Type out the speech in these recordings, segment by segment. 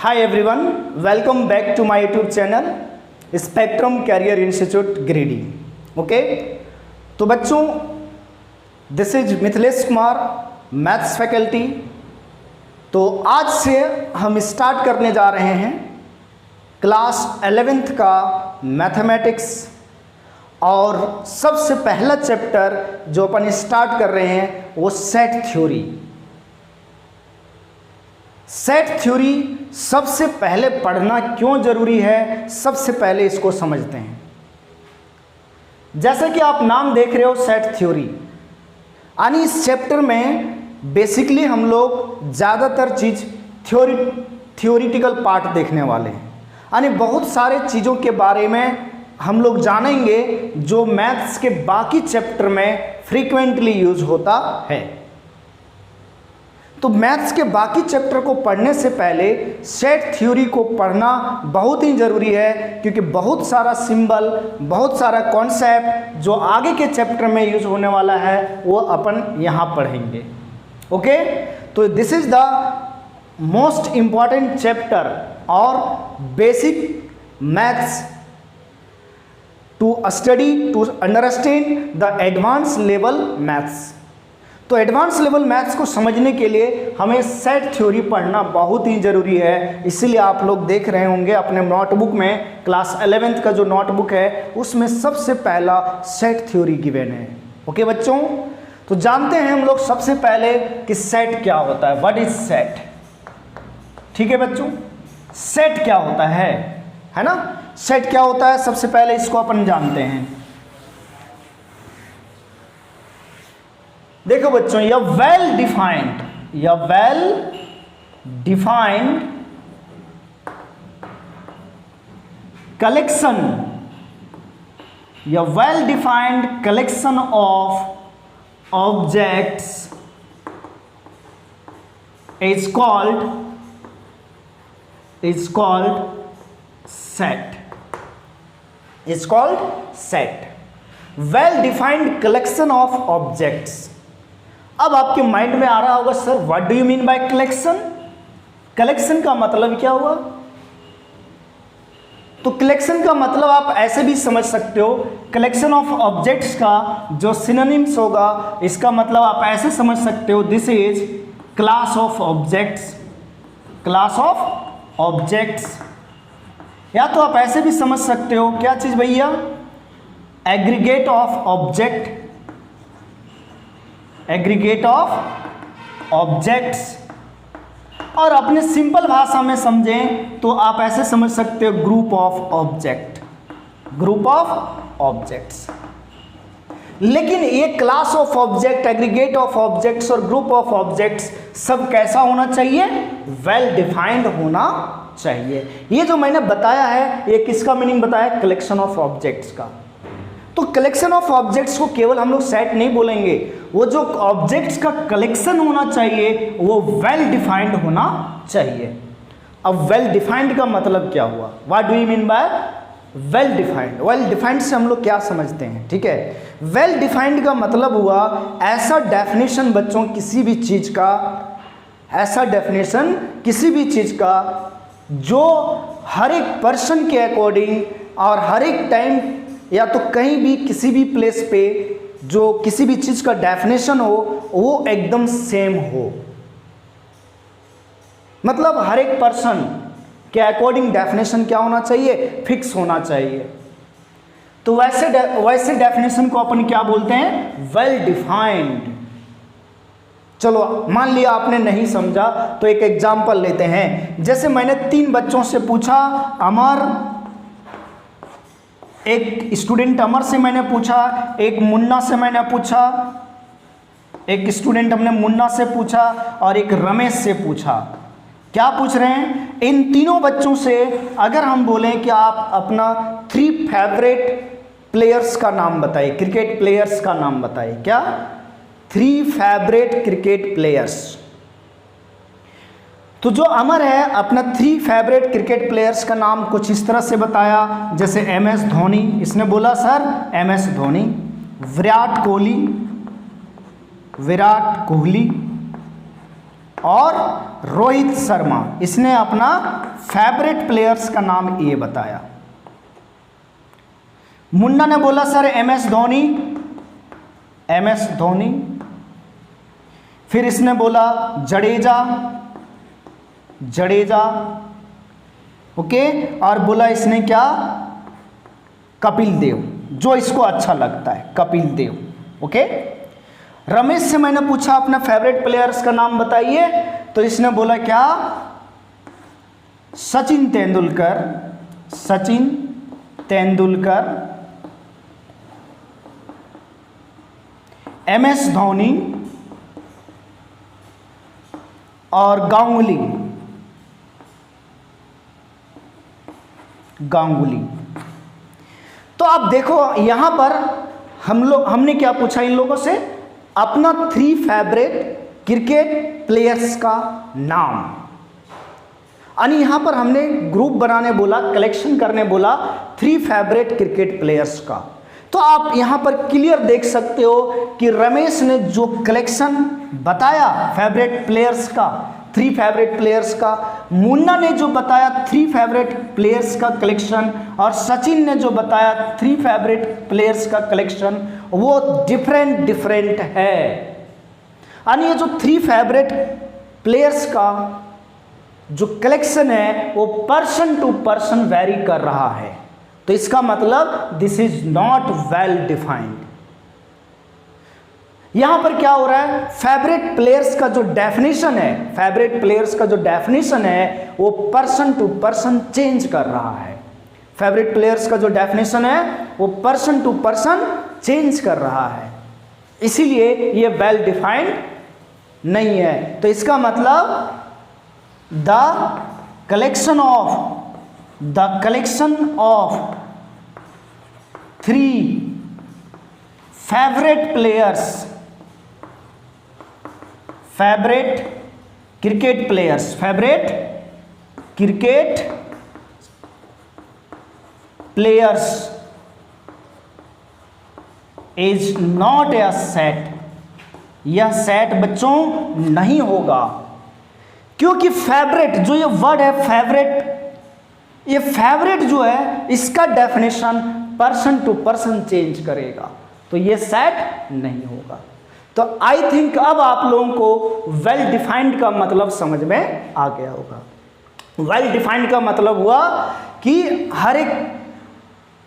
Hi everyone, welcome back to my YouTube channel Spectrum Career Institute Greedy. Okay, तो बच्चों this is Mithilesh Kumar, maths faculty. तो आज से हम स्टार्ट करने जा रहे हैं क्लास 11th का मैथमेटिक्स, और सबसे पहला चैप्टर जो अपन स्टार्ट कर रहे हैं वो सेट थ्योरी। सेट थ्योरी सबसे पहले पढ़ना क्यों जरूरी है, सबसे पहले इसको समझते हैं। जैसा कि आप नाम देख रहे हो सेट थ्योरी, यानी इस चैप्टर में बेसिकली हम लोग ज़्यादातर चीज़ थ्योरिटिकल पार्ट देखने वाले हैं, यानी बहुत सारे चीज़ों के बारे में हम लोग जानेंगे जो मैथ्स के बाकी चैप्टर में फ्रीक्वेंटली यूज होता है। तो मैथ्स के बाकी चैप्टर को पढ़ने से पहले सेट थ्योरी को पढ़ना बहुत ही ज़रूरी है, क्योंकि बहुत सारा सिंबल, बहुत सारा कॉन्सेप्ट जो आगे के चैप्टर में यूज होने वाला है वो अपन यहाँ पढ़ेंगे। ओके, तो this is the most important chapter और basic maths to study to understand the advance level maths. तो एडवांस लेवल मैथ्स को समझने के लिए हमें सेट थ्योरी पढ़ना बहुत ही ज़रूरी है। इसीलिए आप लोग देख रहे होंगे अपने नोटबुक में, क्लास 11th का जो नोटबुक है उसमें सबसे पहला सेट थ्योरी गिवन है। ओके बच्चों, तो जानते हैं हम लोग सबसे पहले कि सेट क्या होता है, व्हाट इज सेट। ठीक है बच्चों, सेट क्या होता है ना, सेट क्या होता है सबसे पहले इसको अपन जानते हैं। देखो बच्चों, यह वेल डिफाइंड कलेक्शन, यह well defined collection of objects is called set, is called set. Well defined collection of objects. अब आपके माइंड में आ रहा होगा sir what do you mean by collection, collection का मतलब क्या हुआ। तो कलेक्शन का मतलब आप ऐसे भी समझ सकते हो, कलेक्शन ऑफ ऑब्जेक्ट्स का जो सिनोनिम्स होगा इसका मतलब आप ऐसे समझ सकते हो, this is class of objects, class of objects. या तो आप ऐसे भी समझ सकते हो, क्या चीज भैया, aggregate of object, aggregate of objects. और अपने सिंपल भाषा में समझें तो आप ऐसे समझ सकते हो, group of object, group of objects. लेकिन ये class of object, aggregate of objects और ग्रुप ऑफ ऑब्जेक्ट्स सब कैसा होना चाहिए, वेल डिफाइंड होना चाहिए। ये जो मैंने बताया है ये किसका मीनिंग बताया, कलेक्शन ऑफ ऑब्जेक्ट्स का। तो कलेक्शन ऑफ ऑब्जेक्ट्स को केवल हम लोग सेट नहीं बोलेंगे, वो जो ऑब्जेक्ट्स का कलेक्शन होना चाहिए वो वेल डिफाइंड होना चाहिए। अब वेल डिफाइंड का मतलब क्या हुआ, what do you mean by well defined. Well defined से हम लोग क्या समझते हैं, ठीक है। वेल डिफाइंड का मतलब हुआ ऐसा डेफिनेशन बच्चों किसी भी चीज का, ऐसा डेफिनेशन किसी भी चीज का जो हर एक पर्सन के अकॉर्डिंग और हर एक टाइम या तो कहीं भी किसी भी प्लेस पे जो किसी भी चीज का डेफिनेशन हो वो एकदम सेम हो। मतलब हर एक पर्सन के अकॉर्डिंग डेफिनेशन क्या होना चाहिए, फिक्स होना चाहिए। तो वैसे डेफिनेशन को अपन क्या बोलते हैं, वेल डिफाइंड। चलो मान लिया आपने नहीं समझा तो एक एग्जांपल लेते हैं। जैसे मैंने 3 बच्चों से पूछा, अमर, एक स्टूडेंट अमर से मैंने पूछा, एक मुन्ना से मैंने पूछा, एक स्टूडेंट हमने मुन्ना से पूछा और एक रमेश से पूछा। क्या पूछ रहे हैं, इन तीनों बच्चों से अगर हम बोलें कि आप अपना 3 फेवरेट प्लेयर्स का नाम बताइए, क्रिकेट प्लेयर्स का नाम बताइए, क्या 3 फेवरेट क्रिकेट प्लेयर्स। तो जो अमर है अपना 3 फेवरेट क्रिकेट प्लेयर्स का नाम कुछ इस तरह से बताया, जैसे MS धोनी, इसने बोला सर MS धोनी, विराट कोहली, और रोहित शर्मा। इसने अपना फेवरेट प्लेयर्स का नाम ये बताया। मुन्ना ने बोला sir MS Dhoni, MS Dhoni. फिर इसने बोला जडेजा, जडेजा, ओके। और बोला इसने क्या, कपिल देव, जो इसको अच्छा लगता है कपिल देव, ओके। रमेश से मैंने पूछा अपना फेवरेट प्लेयर्स का नाम बताइए, तो इसने बोला क्या, सचिन तेंदुलकर, सचिन तेंदुलकर, MS धोनी और गांगुली, गांगुली। तो आप देखो यहां पर हमने क्या पूछा इन लोगों से, अपना 3 फेवरेट क्रिकेट प्लेयर्स का नाम। यानी यहां पर हमने ग्रुप बनाने बोला, कलेक्शन करने बोला 3 फेवरेट क्रिकेट प्लेयर्स का। तो आप यहां पर क्लियर देख सकते हो कि रमेश ने जो कलेक्शन बताया फेवरेट प्लेयर्स का, 3 फेवरेट प्लेयर्स का, मुन्ना ने जो बताया 3 फेवरेट प्लेयर्स का कलेक्शन, और सचिन ने जो बताया 3 फेवरेट प्लेयर्स का कलेक्शन, वो डिफरेंट डिफरेंट है। यानी ये जो 3 फेवरेट प्लेयर्स का जो कलेक्शन है वो पर्सन टू पर्सन वेरी कर रहा है। तो इसका मतलब this is not well defined. यहां पर क्या हो रहा है, फेवरेट प्लेयर्स का जो डेफिनेशन है, फेवरेट प्लेयर्स का जो डेफिनेशन है वो पर्सन टू पर्सन चेंज कर रहा है। फेवरेट प्लेयर्स का जो डेफिनेशन है वो पर्सन टू पर्सन चेंज कर रहा है, इसीलिए ये वेल डिफाइंड नहीं है। तो इसका मतलब the collection of 3 favourite players, favourite cricket players, favourite cricket players is not a set. यह सेट बच्चों नहीं होगा, क्योंकि फेवरेट जो ये वर्ड है फेवरेट, ये फेवरेट जो है इसका definition person to person change करेगा, तो ये सेट नहीं होगा। तो आई थिंक अब आप लोगों को वेल डिफाइंड का मतलब समझ में आ गया होगा। वेल डिफाइंड का मतलब हुआ कि हर एक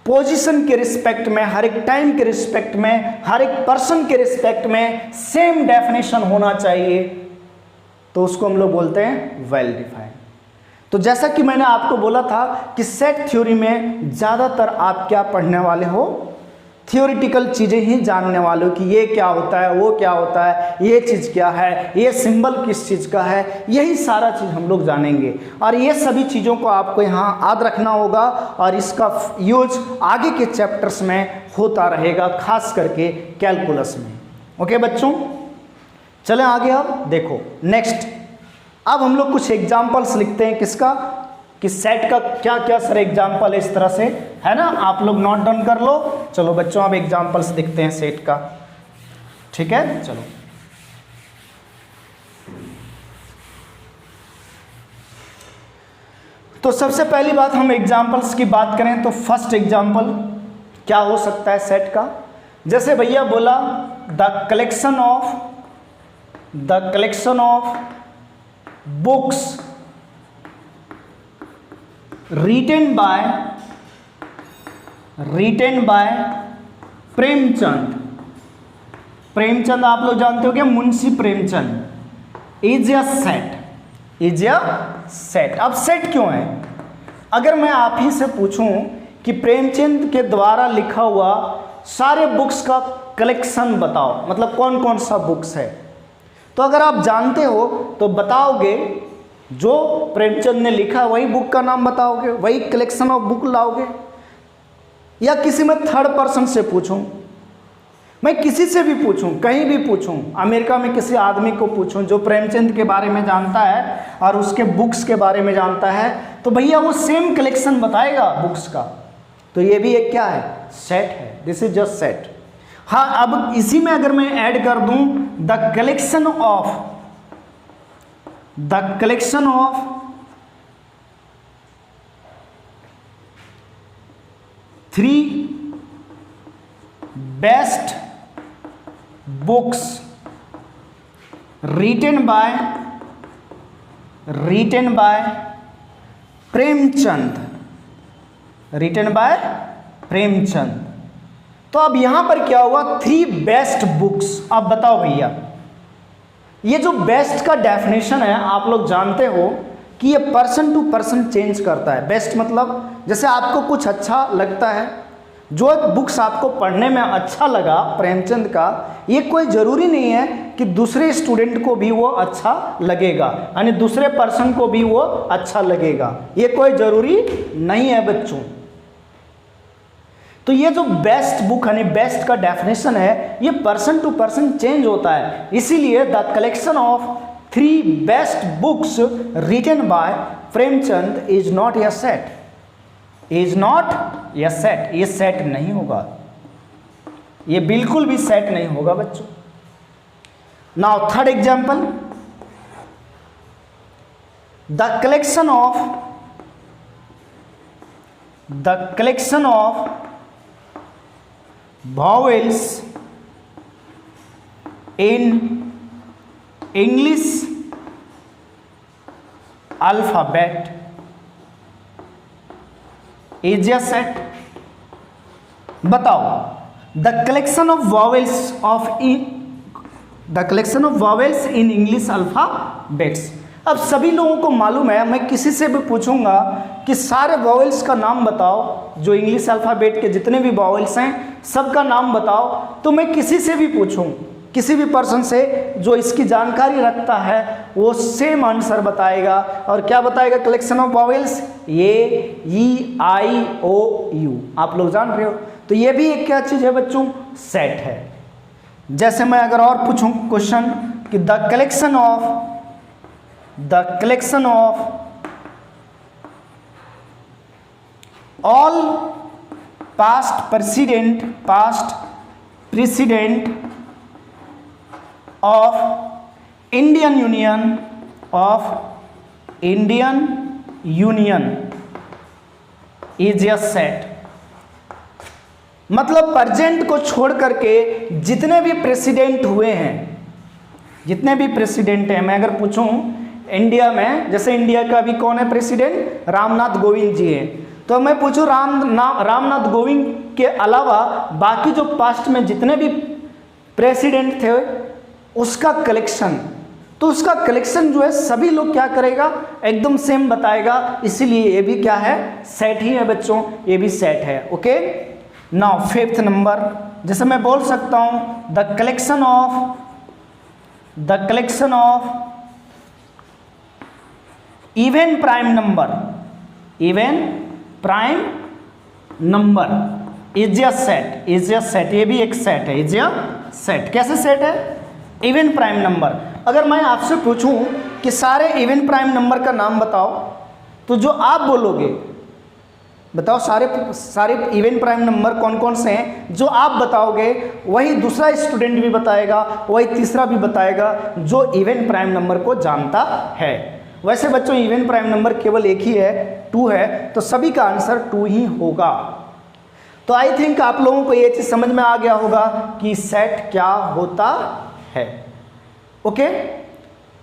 पोजीशन के रिस्पेक्ट में, हर एक टाइम के रिस्पेक्ट में, हर एक पर्सन के रिस्पेक्ट में सेम डेफिनेशन होना चाहिए, तो उसको हम लोग बोलते हैं वेल डिफाइंड। तो जैसा कि मैंने आपको बोला था कि सेट थ्योरी में ज़्यादातर आप क्या पढ़ने वाले हो, थियोरिटिकल चीज़ें ही जानने वाले हो कि ये क्या होता है, वो क्या होता है, ये चीज़ क्या है, ये सिंबल किस चीज़ का है, यही सारा चीज़ हम लोग जानेंगे। और ये सभी चीज़ों को आपको यहाँ याद रखना होगा और इसका यूज आगे के चैप्टर्स में होता रहेगा, खास करके कैलकुलस में। ओके बच्चों, चलें आगे। अब देखो नेक्स्ट, अब हम लोग कुछ एग्जाम्पल्स लिखते हैं किसका, कि सेट का क्या क्या सर एग्जाम्पल है, इस तरह से है ना, आप लोग नोट डाउन कर लो। चलो बच्चों अब एग्जाम्पल्स देखते हैं सेट का, ठीक है। चलो तो सबसे पहली बात हम एग्जाम्पल्स की बात करें तो फर्स्ट एग्जाम्पल क्या हो सकता है सेट का, जैसे भैया बोला the collection of books written by Premchand आप लोग जानते हो क्या, Munshi Premchand is a set. अब सेट क्यों है, अगर मैं आप ही से पूछूं कि प्रेमचंद के द्वारा लिखा हुआ सारे बुक्स का कलेक्शन बताओ, मतलब कौन कौन सा बुक्स है, तो अगर आप जानते हो तो बताओगे, जो प्रेमचंद ने लिखा वही बुक का नाम बताओगे, वही कलेक्शन ऑफ बुक लाओगे, या किसी में थर्ड पर्सन से पूछूं, मैं किसी से भी पूछूं, कहीं भी पूछूं, अमेरिका में किसी आदमी को पूछूं जो प्रेमचंद के बारे में जानता है और उसके बुक्स के बारे में जानता है, तो भैया वो सेम कलेक्शन बताएगा बुक्स का। तो ये भी एक क्या है, सेट है, दिस इज जस्ट सेट। हाँ, अब इसी में अगर मैं ऐड कर दूं the collection of the collection of three best books written by Premchand, written by Premchand. तो अब यहां पर क्या हुआ, 3 बेस्ट बुक्स। अब बताओ भैया, ये जो बेस्ट का डेफिनेशन है आप लोग जानते हो कि ये पर्सन टू पर्सन चेंज करता है। बेस्ट मतलब जैसे आपको कुछ अच्छा लगता है, जो एक बुक्स आपको पढ़ने में अच्छा लगा प्रेमचंद का, ये कोई ज़रूरी नहीं है कि दूसरे स्टूडेंट को भी वो अच्छा लगेगा, यानी दूसरे पर्सन को भी वो अच्छा लगेगा, ये कोई ज़रूरी नहीं है बच्चों। तो ये जो बेस्ट बुक यानी बेस्ट का डेफिनेशन है, ये पर्सन टू पर्सन चेंज होता है। इसीलिए the collection of 3 best books written by Premchand is not a set, is not a set, ये सेट नहीं होगा, ये बिल्कुल भी सेट नहीं होगा बच्चों। Now third example, the collection of vowels in English alphabet is a set। बताओ, the collection of vowels in English alphabets। अब सभी लोगों को मालूम है, मैं किसी से भी पूछूंगा कि सारे वॉवेल्स का नाम बताओ, जो इंग्लिश अल्फ़ाबेट के जितने भी वॉवेल्स हैं सबका नाम बताओ, तो मैं किसी से भी पूछूं, किसी भी पर्सन से जो इसकी जानकारी रखता है, वो सेम आंसर बताएगा। और क्या बताएगा, collection of vowels, A E I O U, आप लोग जान रहे हो। तो ये भी एक क्या चीज़ है बच्चों, सेट है। जैसे मैं अगर और पूछूं क्वेश्चन कि the collection of all past precedent of Indian Union is a set। मतलब प्रेजेंट को छोड़ करके जितने भी प्रेसिडेंट हुए हैं, जितने भी प्रेसिडेंट हैं, मैं अगर पूछूं इंडिया में, जैसे इंडिया का अभी कौन है प्रेसिडेंट, रामनाथ कोविंद जी हैं, तो मैं पूछूं रामनाथ कोविंद के अलावा बाकी जो पास्ट में जितने भी प्रेसिडेंट थे उसका कलेक्शन, तो उसका कलेक्शन जो है सभी लोग क्या करेगा, एकदम सेम बताएगा। इसीलिए ये भी क्या है, सेट ही है बच्चों, ये भी सेट है। ओके, नाउ 5th नंबर, जैसे मैं बोल सकता हूं the collection of even prime number is a set, ये भी एक सेट है, इज ए सेट। कैसे सेट है, इवन प्राइम नंबर। अगर मैं आपसे पूछूं कि सारे इवन प्राइम नंबर का नाम बताओ, तो जो आप बोलोगे, बताओ सारे इवन प्राइम नंबर कौन कौन से हैं, जो आप बताओगे वही दूसरा स्टूडेंट भी बताएगा, वही तीसरा भी बताएगा जो इवन प्राइम नंबर को जानता है। वैसे बच्चों इवन प्राइम नंबर केवल एक ही है, 2 है, तो सभी का आंसर 2 ही होगा। तो आई थिंक आप लोगों को ये चीज़ समझ में आ गया होगा कि सेट क्या होता है। ओके,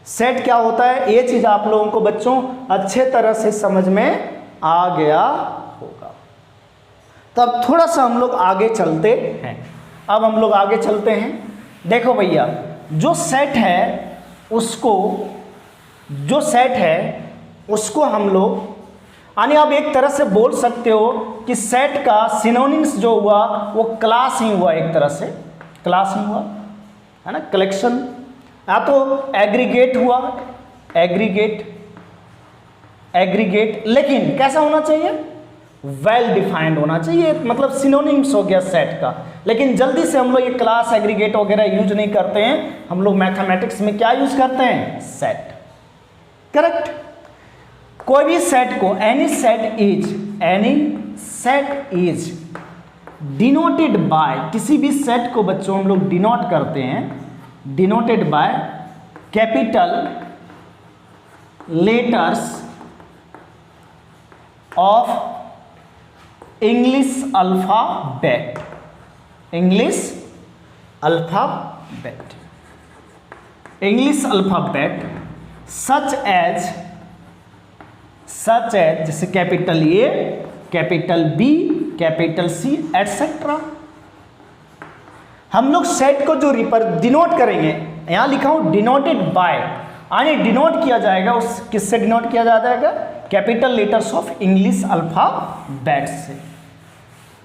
सेट क्या होता है, ये चीज़ आप लोगों को बच्चों अच्छे तरह से समझ में आ गया होगा। तो अब थोड़ा सा हम लोग आगे चलते हैं। अब हम लोग आगे चलते हैं। देखो भैया, जो सेट है उसको हम लोग, यानी आप एक तरह से बोल सकते हो कि सेट का सिनोनिम्स जो हुआ वो क्लास ही हुआ, एक तरह से क्लास ही हुआ, है ना। कलेक्शन या तो एग्रीगेट हुआ, एग्रीगेट, लेकिन कैसा होना चाहिए, वेल डिफाइंड होना चाहिए, मतलब सिनोनिम्स हो गया सेट का। लेकिन जल्दी से हम लोग ये क्लास एग्रीगेट वगैरह यूज नहीं करते हैं, हम लोग मैथमेटिक्स में क्या यूज करते हैं, सेट। करेक्ट। कोई भी सेट को, any set is denoted by, किसी भी सेट को बच्चों हम लोग डिनोट करते हैं, denoted by capital letters of English alphabet, English alphabet, English alphabet such as जैसे capital A, capital B, capital C etcetera. हम लोग सेट को जो डिनोट करेंगे, यहां लिखा हूं डिनोटेड बाय, यानी डिनोट किया जाएगा उस किससे डिनोट किया जाएगा, capital letters of English alphabet से।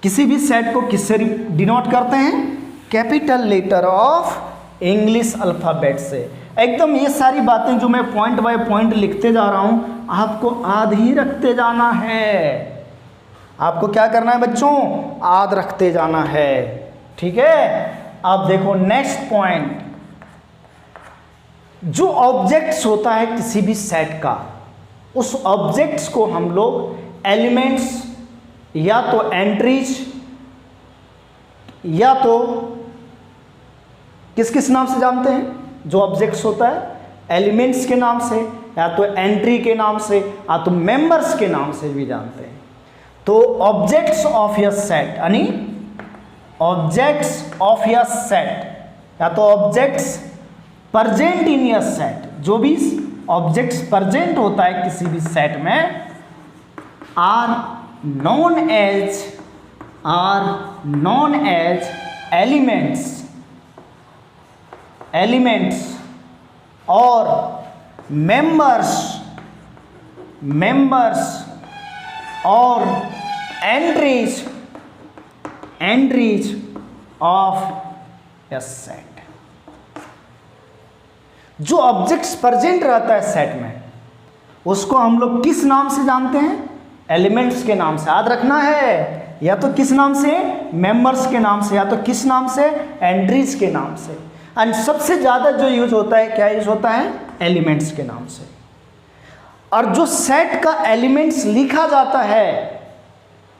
किसी भी सेट को किससे डिनोट करते हैं, capital letter of English alphabet से। एकदम ये सारी बातें जो मैं पॉइंट बाय पॉइंट लिखते जा रहा हूं, आपको याद ही रखते जाना है। आपको क्या करना है बच्चों, याद रखते जाना है, ठीक है। अब देखो नेक्स्ट पॉइंट, जो ऑब्जेक्ट्स होता है किसी भी सेट का, उस ऑब्जेक्ट्स को हम लोग एलिमेंट्स या तो एंट्रीज या तो किस किस नाम से जानते हैं। जो ऑब्जेक्ट्स होता है एलिमेंट्स के नाम से, या तो एंट्री के नाम से, या तो मेंबर्स के नाम से भी जानते हैं। तो ऑब्जेक्ट्स ऑफ योर सेट, यानी ऑब्जेक्ट्स ऑफ योर सेट या तो objects present in your set, जो भी ऑब्जेक्ट्स प्रेजेंट होता है किसी भी सेट में, आर नोन एज एलिमेंट्स और मेंबर्स और एंट्रीज ऑफ ए सेट। जो ऑब्जेक्ट्स प्रेजेंट रहता है सेट में, उसको हम लोग किस नाम से जानते हैं, एलिमेंट्स के नाम से। याद रखना है, या तो किस नाम से, मेंबर्स के नाम से, या तो किस नाम से, एंट्रीज के नाम से। एंड सबसे ज़्यादा जो यूज होता है, क्या यूज होता है, एलिमेंट्स के नाम से। और जो सेट का एलिमेंट्स लिखा जाता है,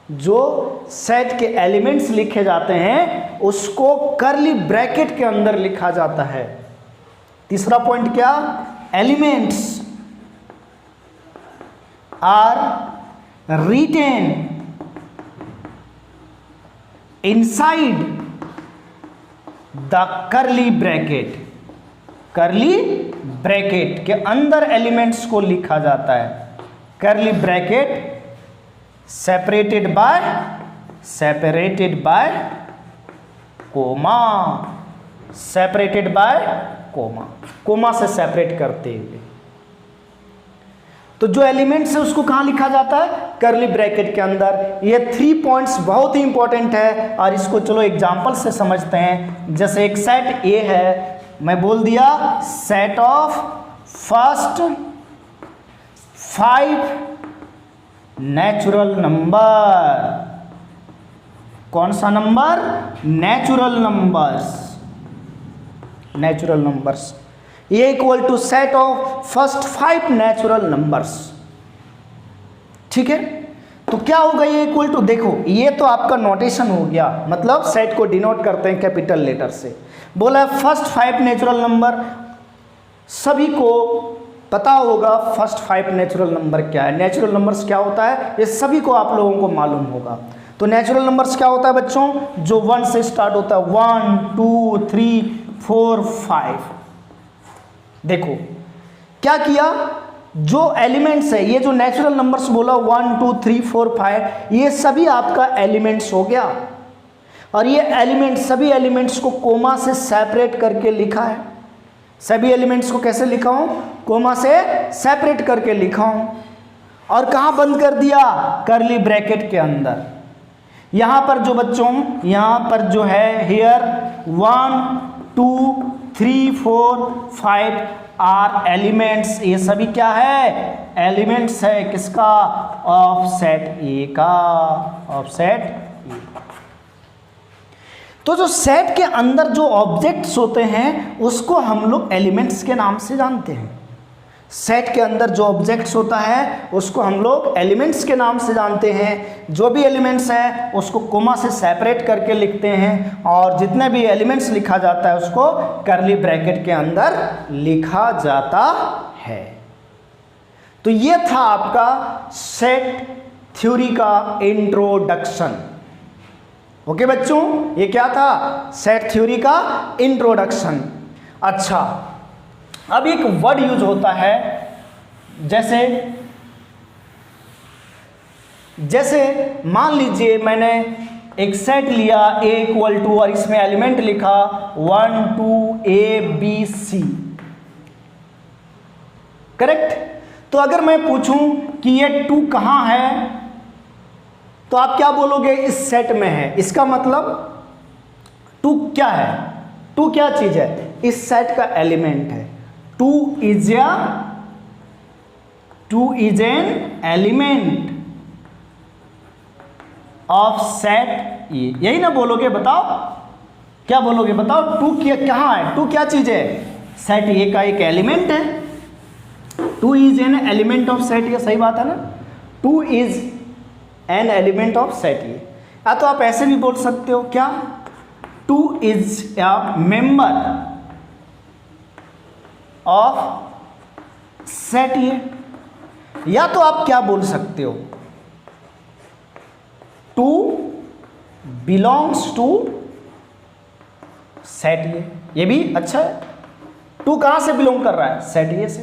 जो सेट के एलिमेंट्स लिखे जाते हैं, उसको करली ब्रैकेट के अंदर लिखा जाता है। तीसरा पॉइंट क्या, elements are written inside the curly bracket के अंदर एलिमेंट्स को लिखा जाता है। Curly bracket separated by comma से सेपरेट करते हुए। तो जो एलिमेंट्स है उसको कहां लिखा जाता है, करली ब्रैकेट के अंदर। ये 3 पॉइंट्स बहुत ही इंपॉर्टेंट है, और इसको चलो एग्जांपल से समझते हैं। जैसे एक सेट ए है, मैं बोल दिया set of first 5 natural number. कौन सा नंबर, नेचुरल नंबर्स। ये equal to set of first 5 natural numbers, ठीक है। तो क्या होगा, ये इक्वल टू, देखो ये तो आपका नोटेशन हो गया, मतलब सेट को डिनोट करते हैं कैपिटल लेटर से। बोला फर्स्ट 5 नेचुरल नंबर, सभी को पता होगा फर्स्ट 5 नेचुरल नंबर क्या है। नेचुरल नंबर्स क्या होता है, ये सभी को आप लोगों को मालूम होगा। तो नेचुरल नंबर्स क्या होता है बच्चों, जो 1 से स्टार्ट होता है, 1 2 3 4 5। देखो क्या किया, जो एलिमेंट्स है, ये जो नेचुरल नंबर्स बोला 1 2 3 4 5, ये सभी आपका एलिमेंट्स हो गया। और ये एलिमेंट्स, सभी एलिमेंट्स को कोमा से सेपरेट करके लिखा है। सभी एलिमेंट्स को कैसे लिखा हूं, कोमा से सेपरेट करके लिखा हूं। और कहां बंद कर दिया, करली ब्रैकेट के अंदर। यहां पर जो बच्चों, यहां पर जो है हियर 1 2 3 4 5 आर एलिमेंट्स। ये सभी क्या है, एलिमेंट्स है किसका, ऑफसेट ए का, ऑफसेट ए। तो जो सेट के अंदर जो ऑब्जेक्ट्स होते हैं उसको हम लोग एलिमेंट्स के नाम से जानते हैं। सेट के अंदर जो ऑब्जेक्ट्स होता है उसको हम लोग एलिमेंट्स के नाम से जानते हैं। जो भी एलिमेंट्स हैं उसको कोमा से सेपरेट करके लिखते हैं, और जितने भी एलिमेंट्स लिखा जाता है उसको करली ब्रैकेट के अंदर लिखा जाता है। तो ये था आपका सेट थ्योरी का इंट्रोडक्शन। ओके बच्चों, ये क्या था? सेट थ्योरी का इंट्रोडक्शन। अच्छा, अब एक वर्ड यूज होता है, जैसे मान लीजिए मैंने एक सेट लिया A = और इसमें एलिमेंट लिखा 1 2 ABC, करेक्ट? तो अगर मैं पूछूं कि ये 2 कहाँ है, तो आप क्या बोलोगे? इस सेट में है। इसका मतलब 2 क्या है? 2 क्या चीज है? इस सेट का एलिमेंट है। 2 is an element of set ए। यही ना बोलोगे? बताओ क्या बोलोगे? बताओ 2 कहाँ है? 2 क्या चीज है? सेट ए का एक एलिमेंट है। 2 is an element of set ए, सही बात है ना? 2 is an element of set ए। या तो आप ऐसे भी बोल सकते हो, क्या? 2 is a member of set ए। या तो आप क्या बोल सकते हो? 2 बिलोंग्स टू सेट ए। ये भी अच्छा है। 2 कहां से बिलोंग कर रहा है? सेट ए से।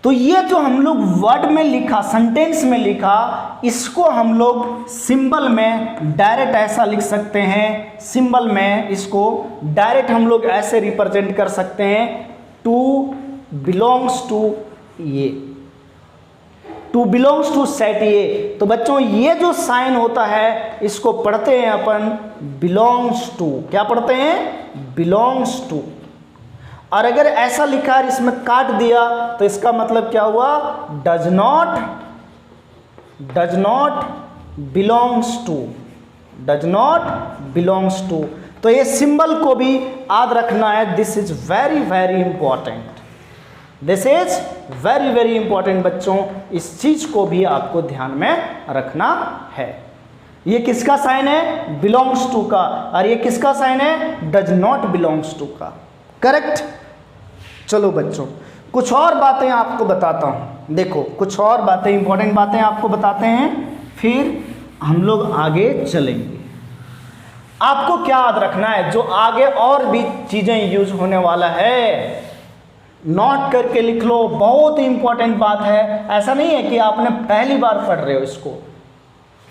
तो ये जो हम लोग वर्ड में लिखा, सेंटेंस में लिखा, इसको हम लोग सिंबल में डायरेक्ट ऐसा लिख सकते हैं। सिंबल में इसको डायरेक्ट हम लोग ऐसे रिप्रेजेंट कर सकते हैं, 2 belongs to A, 2 belongs to set A. तो बच्चों ये जो साइन होता है इसको पढ़ते हैं अपन बिलोंग्स टू। क्या पढ़ते हैं? Belongs to. और अगर ऐसा लिखा है इसमें काट दिया तो इसका मतलब क्या हुआ? Does not belongs to, does not belongs to. तो ये सिंबल को भी याद रखना है। This is very very important, this is very very important बच्चों। इस चीज को भी आपको ध्यान में रखना है। ये किसका साइन है? बिलोंग्स टू का। और ये किसका साइन है? डज नॉट बिलोंग्स टू का। करेक्ट? चलो बच्चों, कुछ और बातें आपको बताता हूं। देखो, कुछ और बातें, इंपॉर्टेंट बातें आपको बताते हैं, फिर हम लोग आगे चलेंगे। आपको क्या याद रखना है? जो आगे और भी चीजें यूज होने वाला है, नोट करके लिख लो। बहुत ही इंपॉर्टेंट बात है। ऐसा नहीं है कि आपने पहली बार पढ़ रहे हो इसको,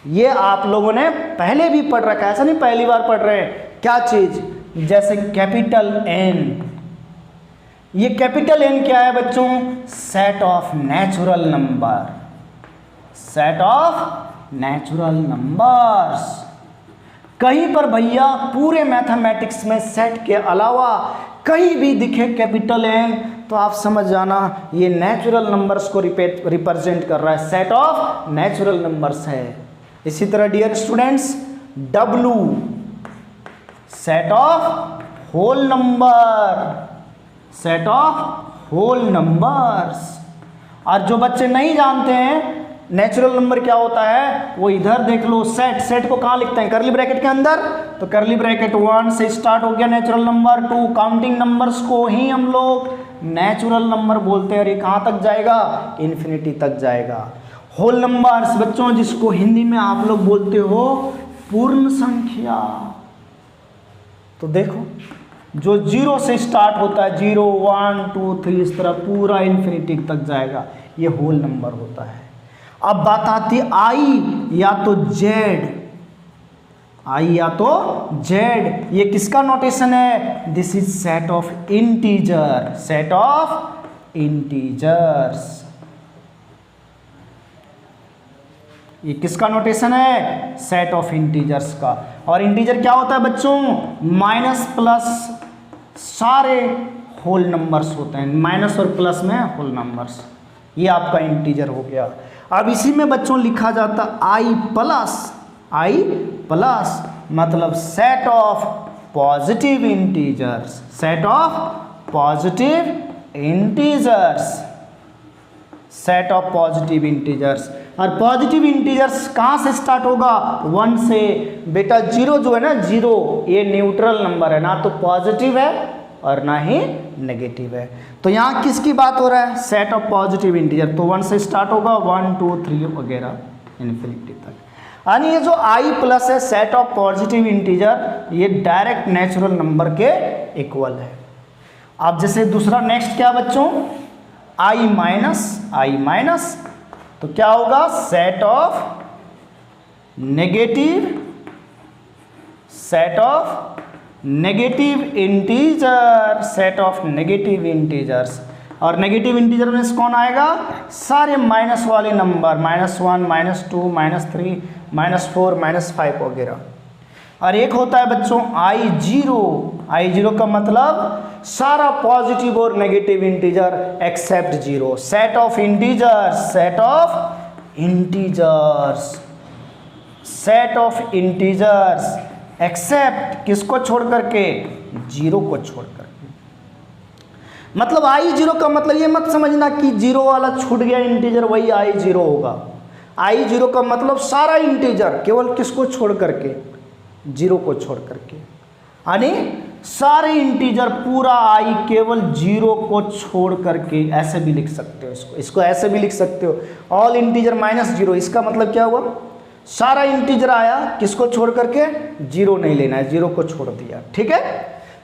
ये आप लोगों ने पहले भी पढ़ रखा है। ऐसा नहीं पहली बार पढ़ रहे हैं। क्या चीज? जैसे कैपिटल एन। ये कैपिटल एन क्या है बच्चों? Set of natural number, set of natural numbers. कहीं पर भैया पूरे मैथमेटिक्स में सेट के अलावा कहीं भी दिखे कैपिटल एन तो आप समझ जाना ये नेचुरल नंबर्स को रिप्रेजेंट कर रहा है, सेट ऑफ नेचुरल नंबर्स है। इसी तरह dear students, W set of whole number, set of whole numbers. और जो बच्चे नहीं जानते हैं नेचुरल नंबर क्या होता है, वो इधर देख लो। सेट को कहाँ लिखते हैं? करली ब्रैकेट के अंदर। तो करली ब्रैकेट 1 से स्टार्ट हो गया नेचुरल नंबर। 2 काउंटिंग नंबर्स को ही हम लोग नेचुरल नंबर बोलते हैं। और ये कहाँ तक जाएगा? इन्फिनिटी तक जाएगा। होल नंबर्स बच्चों, जिसको हिंदी में आप लोग बोलते हो पूर्ण संख्या। तो देखो, जो 0 से स्टार्ट होता है, 0 1 2 3 इस तरह पूरा इन्फिनिटी तक जाएगा, ये होल नंबर होता है। अब बात आती है आई या तो जेड, आई या तो जेड। ये किसका नोटेशन है? This is set of integer, set of integers. ये किसका नोटेशन है? सेट ऑफ इंटीजर्स का। और इंटीजर क्या होता है बच्चों? माइनस प्लस सारे होल नंबर्स होते हैं, माइनस और प्लस में होल नंबर्स। ये आपका इंटीजर हो गया। अब इसी में बच्चों लिखा जाता आई प्लस मतलब set of positive integers, set of positive integers, set of positive integers. और पॉजिटिव इंटीजर्स कहाँ से स्टार्ट होगा? 1 से। बेटा 0 जो है ना, 0 ये न्यूट्रल नंबर है, ना तो पॉजिटिव है और ना ही नेगेटिव है। तो यहाँ किसकी बात हो रहा है? Set of positive integer. तो 1 से स्टार्ट होगा, 1 2 3 वगैरह इन्फिनिटी तक। यानी ये जो i प्लस है सेट ऑफ पॉजिटिव इंटीजर, ये डायरेक्ट नेचुरल नंबर के इक्वल है। अब जैसे दूसरा नेक्स्ट क्या बच्चों, i माइनस, तो क्या होगा? Set of negative integers. और नेगेटिव इंटीजर में से कौन आएगा? सारे माइनस वाले नंबर, -1 -2 -3 -4 -5 वगैरह। और एक होता है बच्चों I0 का मतलब सारा पॉजिटिव और negative integer except 0। Set of integers except किसको छोड़ करके? 0 को छोड़ करके। मतलब I0 का मतलब ये मत समझना कि 0 वाला छूट गया इंटीजर वही I0 होगा। I0 का मतलब सारा इंटीजर, केवल किसको छोड़ करके? 0 को छोड़ करके। यानी सारे इंटीजर पूरा I केवल 0 को छोड़ करके। ऐसे भी लिख सकते हो इसको ऐसे भी लिख सकते हो, ऑल इंटीजर -0। इसका मतलब क्या हुआ? सारा इंटीजर आया, किसको छोड़ करके? 0 नहीं लेना है, 0 को छोड़ दिया। ठीक है,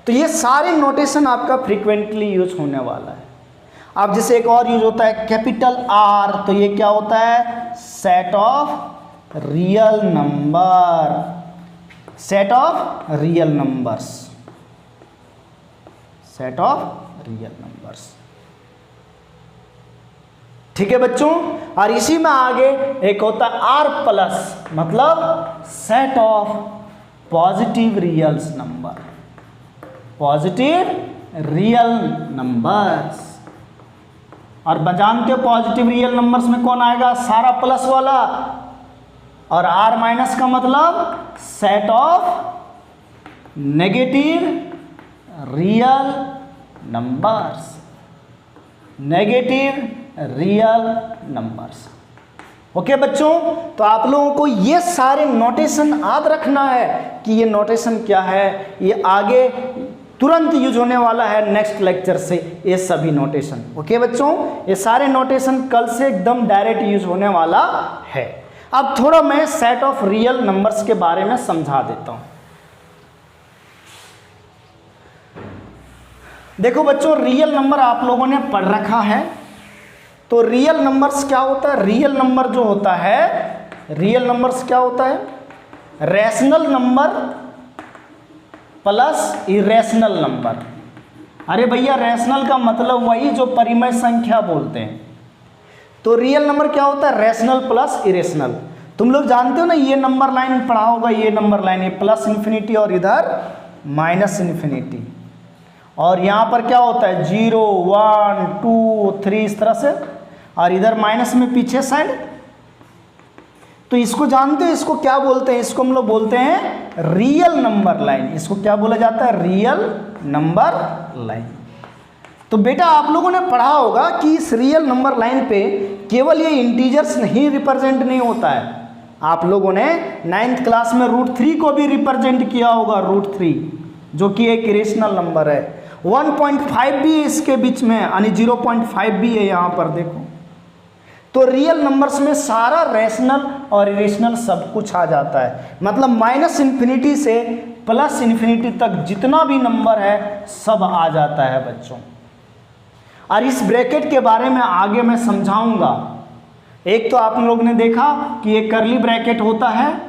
तो ये सारे नोटेशन आपका फ्रीक्वेंटली यूज होने वाला है। अब जैसे एक और यूज होता है कैपिटल R, तो ये क्या होता है? Set of real numbers. ठीक है बच्चों, और इसी में आगे एक होता है R+, मतलब set of positive real numbers. और जानते हो पॉजिटिव रियल नंबर्स में कौन आएगा? सारा प्लस वाला। और R- का मतलब set of negative real numbers. Okay बच्चों, तो आप लोगों को ये सारे नोटेशन याद रखना है कि ये नोटेशन क्या है, ये आगे तुरंत यूज होने वाला है नेक्स्ट लेक्चर से ये सभी नोटेशन। ओके बच्चों, ये सारे नोटेशन कल से एकदम डायरेक्ट यूज होने वाला है। अब थोड़ा मैं सेट ऑफ रियल नंबर्स के बारे में समझा देता हूं। देखो बच्चों, रियल नंबर आप लोगों ने पढ़ रखा है। तो रियल नंबर्स क्या होता है? रियल नंबर जो होता है, रियल नंबर्स क्या होता है? Rational number plus irrational number. अरे भैया, रैशनल का मतलब वही जो परिमेय संख्या बोलते हैं। तो रियल नंबर क्या होता है? Rational plus irrational. तुम लोग जानते हो ना, ये नंबर लाइन पढ़ा होगा, ये नंबर लाइन, ये प्लस इन्फिनिटी और इधर माइनस इन्फिनिटी। और यहाँ पर क्या होता है? 0 1 2 3 इस तरह से, और इधर माइनस में पीछे साइड। तो इसको जानते हैं, इसको क्या बोलते हैं? इसको हम लोग बोलते हैं रियल नंबर लाइन। इसको क्या बोला जाता है? Real number line. तो बेटा आप लोगों ने पढ़ा होगा कि इस रियल नंबर लाइन पे केवल ये इंटीजर्स नहीं रिप्रेजेंट नहीं होता है। आप लोगों ने 9th क्लास में √3 को भी रिप्रेजेंट किया होगा, √3 जो कि एक इरेशनल नंबर है। 1.5 भी इसके बीच में, यानी 0.5 भी है यहाँ पर देखो। तो रियल नंबर्स में सारा रैशनल और इरेशनल सब कुछ आ जाता है। मतलब माइनस इन्फिनिटी से प्लस इन्फिनिटी तक जितना भी नंबर है सब आ जाता है बच्चों। और इस ब्रैकेट के बारे में आगे मैं समझाऊंगा। एक तो आप लोग ने देखा कि ये करली ब्रैकेट होता है,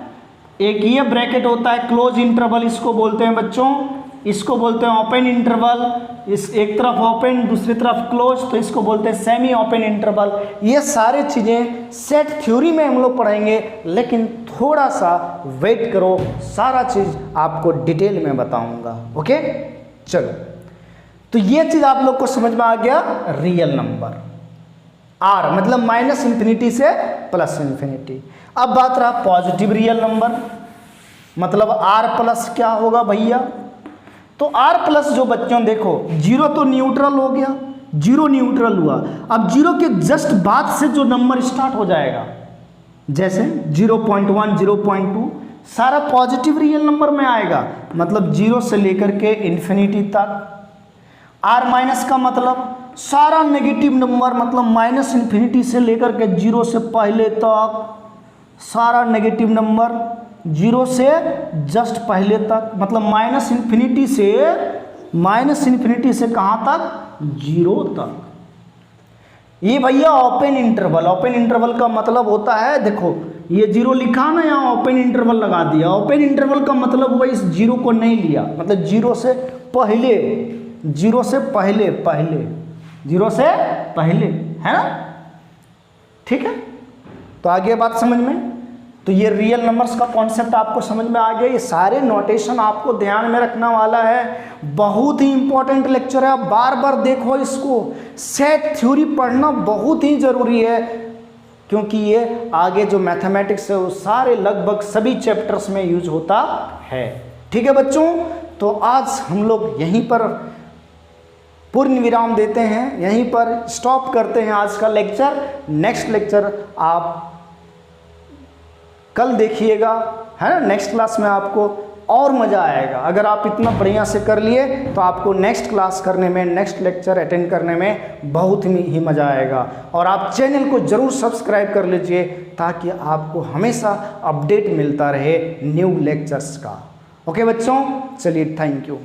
एक ये ब्रैकेट होता है क्लोज इंटरवल, इसको बोलते हैं बच्चों, इसको बोलते हैं ओपन इंटरवल। इस एक तरफ ओपन दूसरी तरफ क्लोज, तो इसको बोलते हैं सेमी ओपन इंटरवल। ये सारे चीज़ें सेट थ्योरी में हम लोग पढ़ेंगे, लेकिन थोड़ा सा वेट करो, सारा चीज़ आपको डिटेल में बताऊंगा। ओके चलो, तो ये चीज़ आप लोग को समझ में आ गया। रियल नंबर R मतलब माइनस इन्फिनिटी से प्लस इन्फिनिटी। अब बात रहा पॉजिटिव रियल नंबर, मतलब R+ क्या होगा भैया? तो R+ जो बच्चों देखो, 0 तो न्यूट्रल हो गया, 0 न्यूट्रल हुआ। अब 0 के जस्ट बाद से जो नंबर स्टार्ट हो जाएगा, जैसे 0.1 0.2 सारा पॉजिटिव रियल नंबर में आएगा। मतलब 0 से लेकर के इन्फिनिटी तक। आर माइनस का मतलब सारा नेगेटिव नंबर, मतलब माइनस इन्फिनिटी से लेकर के जीरो से पहले तक, सारा नेगेटिव नंबर जीरो से जस्ट पहले तक, मतलब माइनस इन्फिनिटी से कहाँ तक, जीरो तक। ये भैया ओपन इंटरवल, ओपन इंटरवल का मतलब होता है, देखो ये जीरो लिखा ना, यहाँ ओपन इंटरवल लगा दिया। ओपन इंटरवल का मतलब हुआ इस जीरो को नहीं लिया, मतलब जीरो से पहले, जीरो से पहले, जीरो से पहले, है ना, ठीक है। तो आगे बात समझ में, तो ये रियल नंबर्स का कॉन्सेप्ट आपको समझ में आ गया। ये सारे नोटेशन आपको ध्यान में रखना वाला है, बहुत ही इंपॉर्टेंट लेक्चर है, आप बार बार देखो इसको। सेट थ्योरी पढ़ना बहुत ही जरूरी है, क्योंकि ये आगे जो मैथमेटिक्स है वो सारे लगभग सभी चैप्टर्स में यूज होता है। ठीक है बच्चों, तो आज हम लोग यहीं पर पूर्ण विराम देते हैं, यहीं पर स्टॉप करते हैं आज का लेक्चर। नेक्स्ट लेक्चर आप कल देखिएगा, है ना। नेक्स्ट क्लास में आपको और मज़ा आएगा। अगर आप इतना बढ़िया से कर लिए तो आपको नेक्स्ट क्लास करने में, नेक्स्ट लेक्चर अटेंड करने में बहुत ही मज़ा आएगा। और आप चैनल को ज़रूर सब्सक्राइब कर लीजिए, ताकि आपको हमेशा अपडेट मिलता रहे न्यू लेक्चर्स का। ओके बच्चों, चलिए, थैंक यू।